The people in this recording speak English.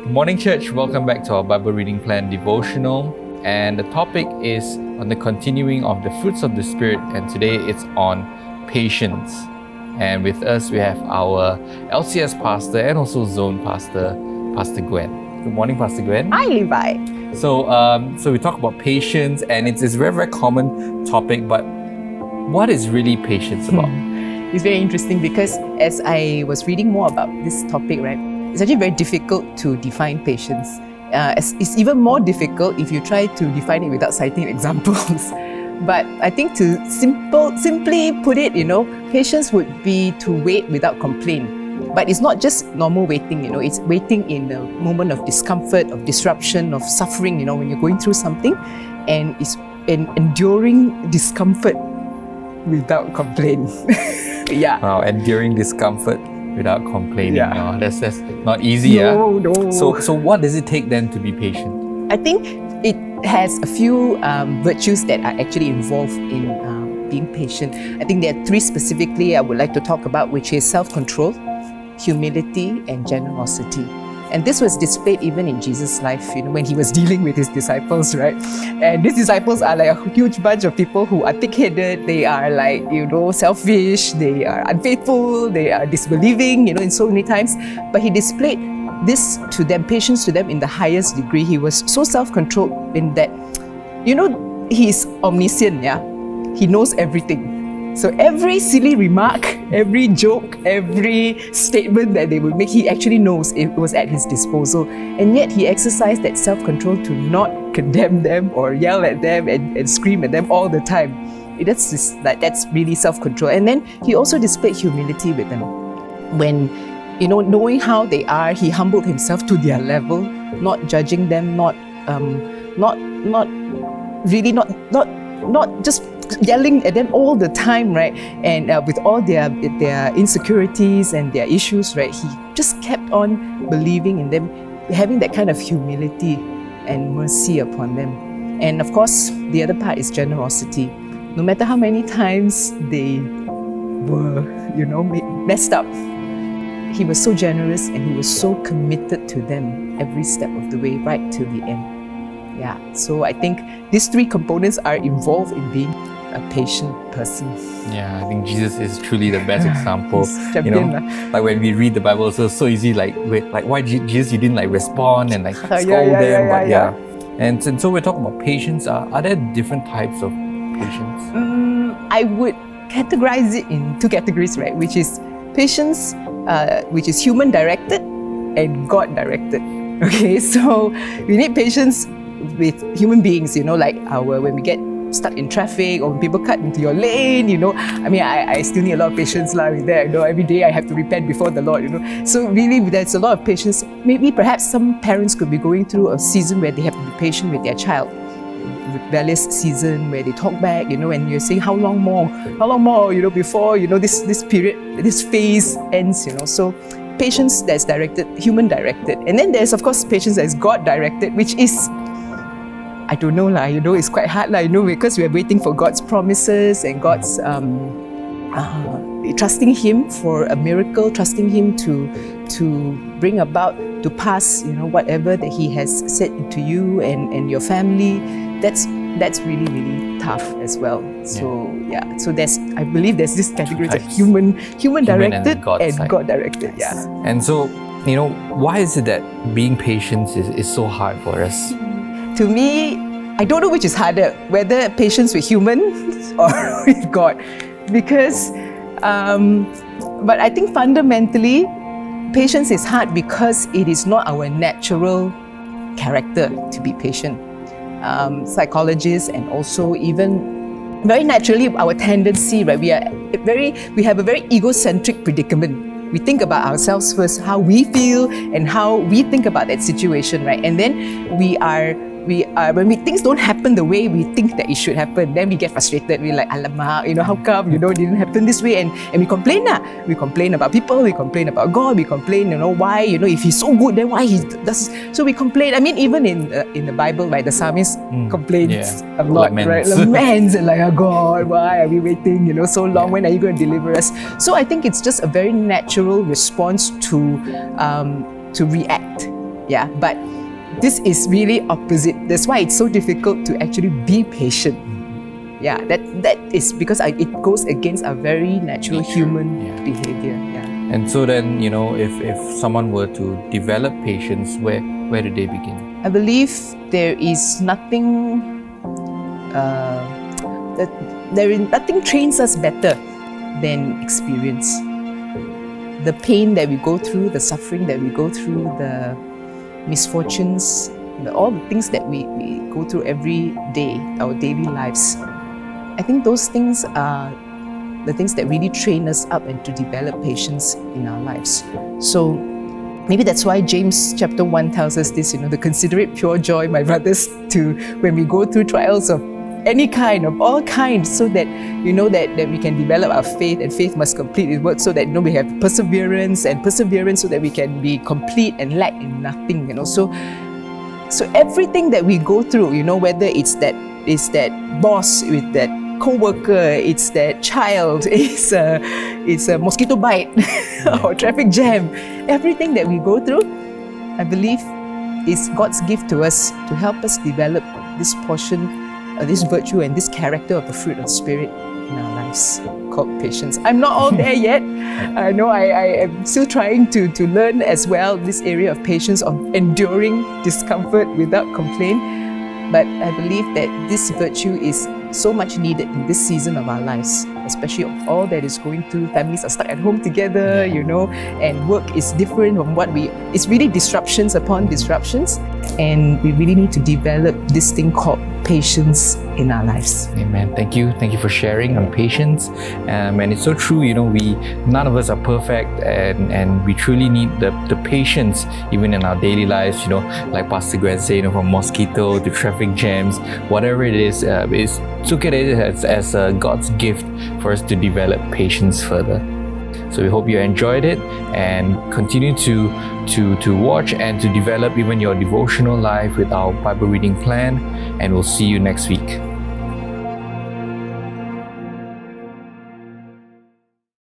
Good morning, church. Welcome back to our Bible reading plan devotional. And the topic is on the continuing of the fruits of the Spirit. And today it's on patience. And with us, we have our LCS pastor and also zone pastor, Pastor Gwen. Good morning, Pastor Gwen. Hi, Levi. So we talk about patience, and it's a very, very common topic. But what is really patience about? It's very interesting because as I was reading more about this topic, right, it's actually very difficult to define patience. It's even more difficult if you try to define it without citing examples. But I think to simply put it, patience would be to wait without complaint. But it's not just normal waiting, it's waiting in a moment of discomfort, of disruption, of suffering, when you're going through something, and it's enduring discomfort without complaint. Yeah. Wow, enduring discomfort without complaining. Yeah. That's not easy. No. So what does it take then to be patient? I think it has a few virtues that are actually involved in being patient. I think there are three specifically I would like to talk about, which is self-control, humility, and generosity. And this was displayed even in Jesus' life, when he was dealing with his disciples, right? And these disciples are like a huge bunch of people who are thick-headed, they are like, selfish, they are unfaithful, they are disbelieving, in so many times. But he displayed this to them, patience to them in the highest degree. He was so self-controlled in that, he's omniscient, yeah? He knows everything. So every silly remark, every joke, every statement that they would make, he actually knows it was at his disposal. And yet he exercised that self-control to not condemn them or yell at them and scream at them all the time. That's really self-control. And then he also displayed humility with them. When, knowing how they are, he humbled himself to their level, not judging them, not just yelling at them all the time, right? And with all their insecurities and their issues, right? He just kept on believing in them, having that kind of humility and mercy upon them. And of course, the other part is generosity. No matter how many times they were, messed up, he was so generous and he was so committed to them every step of the way, right till the end. Yeah, so I think these three components are involved in being a patient person. Yeah, I think Jesus is truly the best example. Champion, like when we read the Bible, it's so easy. Like, why Jesus? You didn't respond and scold them. Yeah. And so we're talking about patience. Are there different types of patience? I would categorize it in two categories, right? Which is patience, which is human directed, and God directed. Okay, so we need patience with human beings, like when we get stuck in traffic or when people cut into your lane, I still need a lot of patience with that. Every day I have to repent before the Lord, So really there's a lot of patience. Maybe perhaps some parents could be going through a season where they have to be patient with their child. Rebellious season where they talk back, and you're saying how long more, before, this period, this phase ends, So patience that's directed, human directed. And then there's of course patience that's God directed, which is, I don't know it's quite hard because we are waiting for God's promises and God's trusting Him for a miracle, trusting Him to bring about, to pass, whatever that He has said to you and your family. That's really, really tough as well. So so I believe there's this category of human directed and God directed. Yeah. And so, why is it that being patient is so hard for us? To me, I don't know which is harder, whether patience with humans or with God. Because, but I think fundamentally, patience is hard because it is not our natural character to be patient. Psychologists and also even very naturally our tendency, right? We have a very egocentric predicament. We think about ourselves first, how we feel and how we think about that situation, right? And then when things don't happen the way we think that it should happen, then we get frustrated. We're like, alamak, how come, it didn't happen this way? And we complain. We complain about people, we complain about God, we complain, why, if He's so good, then why He does. So we complain. I mean, even in the Bible, right, the psalmist complains a lot, laments. Right? Laments and like, oh God, why are we waiting, so long? When are you going to deliver us? So I think it's just a very natural response to react. Yeah, but this is really opposite. That's why it's so difficult to actually be patient. Yeah, that is because it goes against our very natural human behavior. Yeah. And so then, if someone were to develop patience, where do they begin? I believe there is nothing nothing trains us better than experience. The pain that we go through, the suffering that we go through, the misfortunes, all the things that we go through every day, our daily lives. I think those things are the things that really train us up and to develop patience in our lives. So maybe that's why James chapter 1 tells us this, to consider it pure joy, my brothers, when we go through trials of any kind, of all kinds, so that that we can develop our faith, and faith must complete its work, so that we have perseverance, and perseverance so that we can be complete and lack in nothing. So everything that we go through, whether it's that boss with that co-worker, it's that child, it's a mosquito bite or traffic jam, everything that we go through, I believe is God's gift to us to help us develop this portion, this virtue and this character of the fruit of the Spirit in our lives, called patience. I'm not all there yet. I know I am still trying to learn as well this area of patience, of enduring discomfort without complaint. But I believe that this virtue is so much needed in this season of our lives, especially of all that is going through. Families are stuck at home together, and work is different from it's really disruptions upon disruptions. And we really need to develop this thing called patience in our lives. Amen. Thank you for sharing on patience. And it's so true, none of us are perfect, and we truly need the patience even in our daily lives, like Pastor Gwen said, from mosquito to traffic jams, whatever it is look at it as God's gift for us to develop patience further. So we hope you enjoyed it, and continue to watch and to develop even your devotional life with our Bible reading plan, and we'll see you next week.